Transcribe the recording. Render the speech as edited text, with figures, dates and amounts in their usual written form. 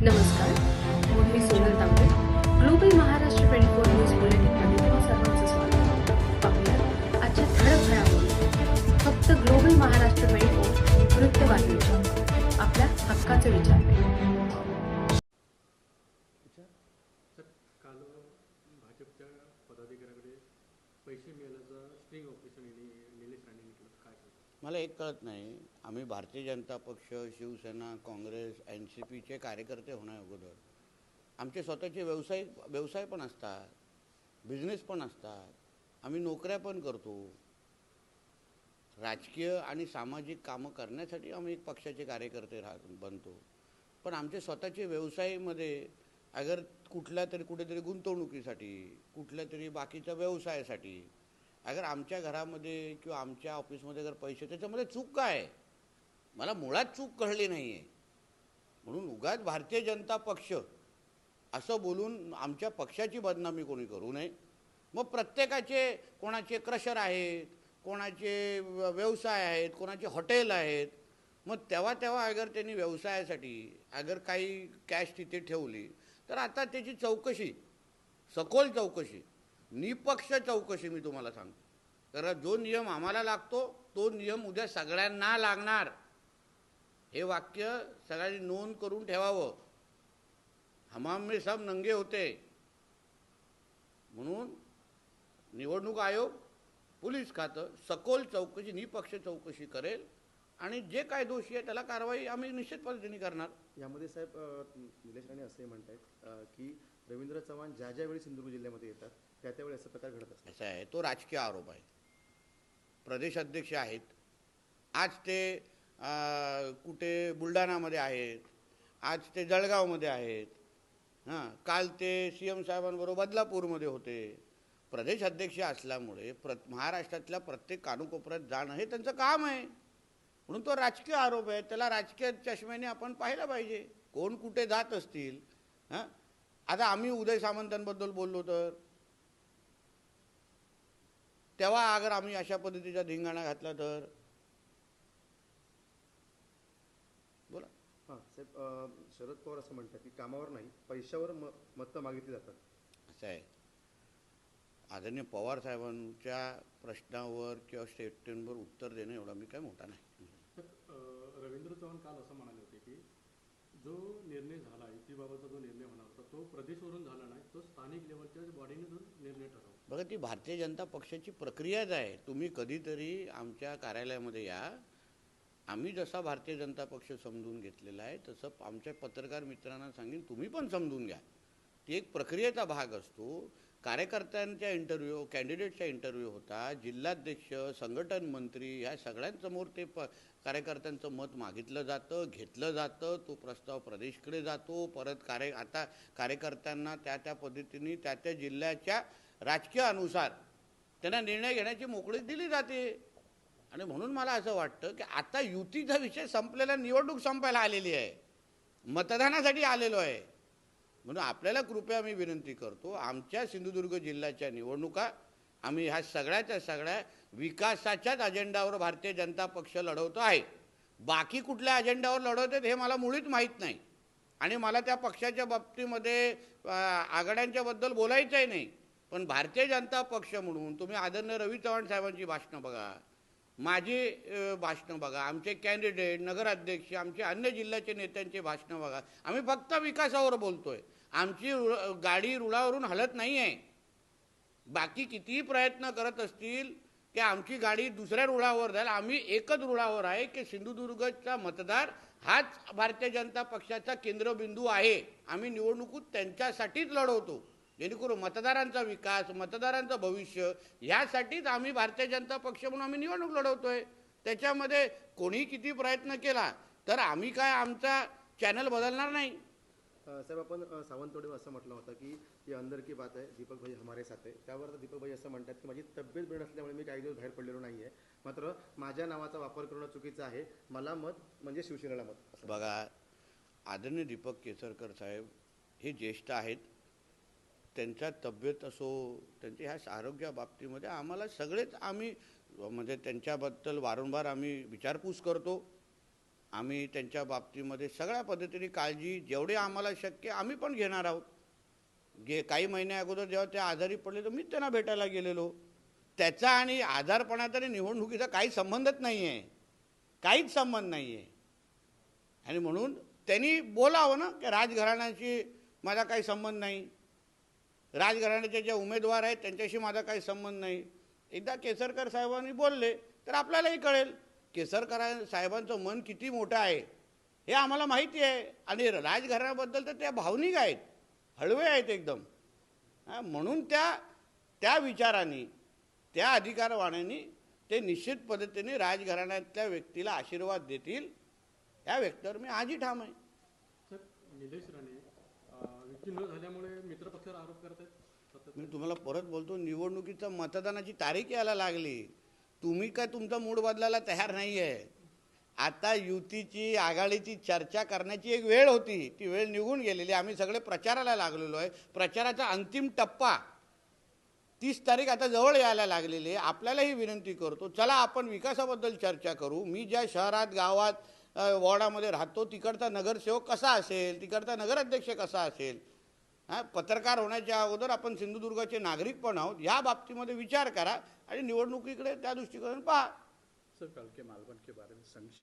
नमस्कार, मी सोनल तांबे. Global Maharashtra 24 news बुलेटिनमध्ये तुम्हा सर्वांचं स्वागत. पाहूया आजच्या ठळक घडामोडी. फक्त ग्लोबल महाराष्ट्र 24 वृत्तवाहिनीच्या आपल्या हक्काचे विचार. सर, काल भाजपच्या पदाधिकाऱ्याकडे पैसे मिळाल्याचं स्ट्रिंग ऑपरेशन निलेश राणे म्हटलं, काय सांगतो? मला एक कळत नाही, आम्ही भारतीय जनता पक्ष, शिवसेना, काँग्रेस, NCPचे कार्यकर्ते होण्या अगोदर आमचे स्वतःचे व्यवसाय पण असतात, बिझनेस पण असतात, आम्ही नोकऱ्या पण करतो. राजकीय आणि सामाजिक कामं करण्यासाठी आम्ही एक पक्षाचे कार्यकर्ते बनतो. पण आमचे स्वतःचे व्यवसायामध्ये अगर कुठेतरी गुंतवणुकीसाठी, कुठल्या तरी बाकीच्या व्यवसायासाठी अगर आमच्या घरामध्ये किंवा आमच्या ऑफिसमध्ये अगर पैसे, त्याच्यामध्ये चूक काय आहे? मला मुळात चूक कळली नाही आहे. म्हणून उगाच भारतीय जनता पक्ष असं बोलून आमच्या पक्षाची बदनामी कोणी करू नये. मग प्रत्येकाचे, कोणाचे क्रशर आहेत, कोणाचे व्यवसाय आहेत, कोणाचे हॉटेल आहेत. मग तेव्हा अगर त्यांनी व्यवसायासाठी अगर काही कॅश तिथे ठेवली तर आता त्याची चौकशी, सखोल चौकशी, निपक्ष चौकशी मी तुम्हाला सांगतो. कारण जो नियम आम्हाला लागतो तो नियम उद्या सगळ्यांना लागणार. हे वाक्य सगळ्यांनी नोंद करून ठेवावं. हमाम में सब नंगे होते. म्हणून निवडणूक आयोग, पोलीस खातं सखोल चौकशी, निपक्ष चौकशी करेल आणि जे काय दोषी आहे त्याला कारवाई आम्ही निश्चित पद्धतीने करणार. यामध्ये साहेब निलेश राणे असे म्हणतात की रवींद्र चव्हाण ज्या वेळी सिंधुदुर्ग जिल्ह्यामध्ये येतात त्यावेळी असा प्रकार घडत असतो. असा आहे, तो राजकीय आरोप आहे. प्रदेश अध्यक्ष आहेत, आज ते कुठे बुलढाणामध्ये आहेत, आज ते जळगावमध्ये आहेत, काल ते CM साहेबांबरोबर बदलापूरमध्ये होते. प्रदेश अध्यक्ष असल्यामुळे महाराष्ट्रातल्या प्रत्येक कानाकोपऱ्यात जाणं हे त्यांचं काम आहे. म्हणून तो राजकीय आरोप आहे, त्याला राजकीय चष्म्याने आपण पाहिलं पाहिजे. कोण कुठे जात असतील. आता आम्ही उदय सामंतांबद्दल बोललो तर तेव्हा अगर आम्ही अशा पद्धतीचा धिंगाणा घातला तर बोला. हां साहेब, शरद पवार असं म्हणतात की कामावर नाही पैशावर मतं मागितली जातात. असं आहे. आदरणीय पवार साहेबांच्या प्रश्नावर किंवा स्टेटमेंटवर उत्तर देणं एवढा मी काय मोठा नाही. रवींद्र चव्हाण काल असं म्हणाले होते की जो निर्णय झाला, युतीबाबतचा जो निर्णय होणार होता तो प्रदेशवरून झाला नाही, तो स्थानिक लेवलच्या बॉडीने जो निर्णय ठरवला. बघा, ती भारतीय जनता पक्षाची प्रक्रियाच आहे. तुम्ही कधीतरी आमच्या कार्यालयामध्ये या. आम्ही जसा भारतीय जनता पक्ष समजून घेतलेला आहे तसं आमच्या पत्रकार मित्रांना सांगेन, तुम्ही पण समजून घ्या. ती एक प्रक्रियेचा भाग असतो. कार्यकर्त्यांच्या इंटरव्ह्यू, कॅन्डिडेटच्या इंटरव्ह्यू होता, जिल्हाध्यक्ष, संघटन मंत्री ह्या सगळ्यांसमोर ते कार्यकर्त्यांचं मत मागितलं जातं, घेतलं जातं. तो प्रस्ताव प्रदेशकडे जातो. परत आता कार्यकर्त्यांना त्या पद्धतीने त्या जिल्ह्याच्या राजकीय अनुसार त्यांना निर्णय घेण्याची मोकळीक दिली जाते. आणि म्हणून मला असं वाटतं की आता युतीचा विषय संपलेला, निवडणूक संपायला आलेली आहे, मतदानासाठी आलेलो आहे. म्हणून आपल्याला कृपया मी विनंती करतो, आमच्या सिंधुदुर्ग जिल्ह्याच्या निवडणुका आम्ही ह्या सगळ्या विकासाच्याच अजेंडावर भारतीय जनता पक्ष लढवतो आहे. बाकी कुठल्या अजेंडावर लढवतात हे मला मुळीच माहीत नाही. आणि मला त्या पक्षाच्या बाबतीमध्ये आघाड्यांच्याबद्दल बोलायचंही नाही. पण भारतीय जनता पक्ष म्हणून तुम्ही आदरणीय रवी चव्हाण साहेबांची भाषणं बघा, माझी भाषणं बघा, आमचे कॅन्डिडेट, नगराध्यक्ष, आमचे अन्य जिल्ह्याचे नेत्यांचे भाषणं बघा. आम्ही फक्त विकासावर बोलतोय. आमची गाडी रुळावरून हलत नाही आहे. बाकी कितीही प्रयत्न करत असतील की आमची गाडी दुसऱ्या रुळावर जाईल, आम्ही एकच रुळावर आहे की सिंधुदुर्गचा मतदार हाच भारतीय जनता पक्षाचा केंद्रबिंदू आहे. आम्ही निवडणुकीत त्यांच्यासाठीच लढवतो, जेणेकरून मतदारांचा विकास, मतदारांचं भविष्य यासाठीच आम्ही भारतीय जनता पक्ष म्हणून आम्ही निवडणूक लढवतोय. त्याच्यामध्ये कोणी किती प्रयत्न केला तर आम्ही काय आमचा चॅनल बदलणार नाही. साहेब, आपण सावंतवाडी असं म्हटलं होतं की ये अंदर की बात आहे, दीपक भाई हमारे साथ आहे. त्यावर दीपक भाई असं म्हणतात की माझी तब्येत बिघड असल्यामुळे मी काही दिवस बाहेर पडलेलो नाही आहे, मात्र माझ्या नावाचा वापर करणं चुकीचं आहे, मला मत म्हणजे शिवसेनेला मत. बघा, आदरणीय दीपक केसरकर साहेब हे ज्येष्ठ आहेत. त्यांच्या तब्येत असो, त्यांच्या ह्या आरोग्याबाबतीमध्ये आम्हाला सगळेच आम्ही म्हणजे त्यांच्याबद्दल वारंवार आम्ही विचारपूस करतो. आम्ही त्यांच्या बाबतीमध्ये सगळ्या पद्धतीने काळजी जेवढी आम्हाला शक्य आम्ही पण घेणार आहोत. काही महिन्या अगोदर जेव्हा ते आजारी पडले तर मीच त्यांना भेटायला गेलेलो. त्याचा आणि आजारपणाचा आणि निवडणुकीचा काही संबंधच नाही आहे, काहीच संबंध नाही आहे. आणि म्हणून त्यांनी बोलावं ना की राजघराण्याशी माझा काही संबंध नाही, राजघराण्याचे जे उमेदवार आहेत त्यांच्याशी माझा काही संबंध नाही. एकदा केसरकर साहेबांनी बोलले तर आपल्यालाही कळेल केसरकर साहेबांचं मन किती मोठं आहे हे आम्हाला माहिती आहे. आणि राजघराण्याबद्दल तर त्या भावनिक आहेत, हळवे आहेत एकदम. म्हणून त्या विचारांनी त्या अधिकारवाण्यानी ते निश्चित पद्धतीने राजघराण्यातल्या व्यक्तीला आशीर्वाद देतील या व्यक्तीवर मी आजही ठाम आहे. सर, निलेश राणे युती न झाल्यामुळे मित्रपक्षावर आरोप करत आहेत सतत. मी तुम्हाला परत बोलतो, निवडणुकीचं मतदानाची तारीख यायला लागली, तुम्ही काय तुमचा मूड बदलायला तयार नाही आहे. आता युतीची आघाडीची चर्चा करण्याची एक वेळ होती, ती वेळ निघून गेलेली. आम्ही सगळे प्रचाराला लागलेलो आहे. प्रचाराचा अंतिम टप्पा 30 तारीख आता जवळ यायला लागलेली आहे. आपल्यालाही विनंती करतो, चला आपण विकासाबद्दल चर्चा करू. मी ज्या शहरात गावात वॉर्डामध्ये राहतो तिकडचा नगरसेवक कसा असेल, तिकडचा नगराध्यक्ष कसा असेल, पत्रकार होण्याच्या अगोदर आपण सिंधुदुर्गाचे नागरिक पण आहोत. या बाबतीमध्ये विचार करा आणि निवडणुकीकडे त्या दृष्टिकोनातून पहा. सर, कल के मालवण के बारे में संक्षिप्त